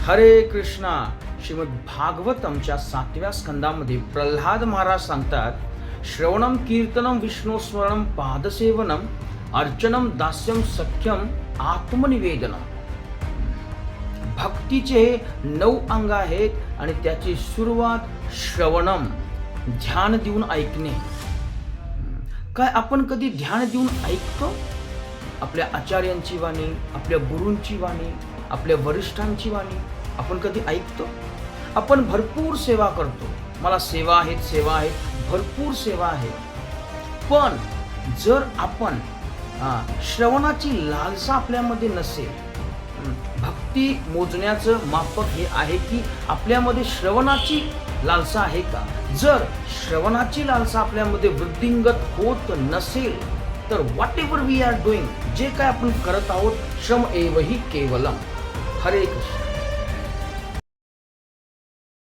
हरे कृष्णा. श्रीमद भागवतमच्या 7व्या स्कंदामध्ये प्रल्हाद महाराज सांगतात, श्रवणम कीर्तनम विष्णू स्मरणम पादसेवनम अर्चनम दास्यम सख्यम आत्मनिवेदनम. भक्तीचे 9 अंग आहेत आणि त्याची सुरुवात श्रवणम, ध्यान देऊन ऐकणे. काय आपण कधी ध्यान देऊन ऐकतो? आपल्या आचार्यांची वाणी, आपल्या गुरूंची वाणी, आपल्या वरिष्ठांची वाणी आपण कधी ऐकतो? आपण भरपूर सेवा करतो. मला सेवा आहेत, भरपूर सेवा आहे. पण जर आपण श्रवणाची लालसा आपल्यामध्ये नसेल, भक्ती मोजण्याचं मापक हे आहे की आपल्यामध्ये श्रवणाची लालसा आहे का? जर श्रवणाची लालसा आपल्यामध्ये वृद्धिंगत होत नसेल तर whatever we are doing, जे काय आपण करत आहोत, श्रम एवही केवलम. हरे कृष्ण.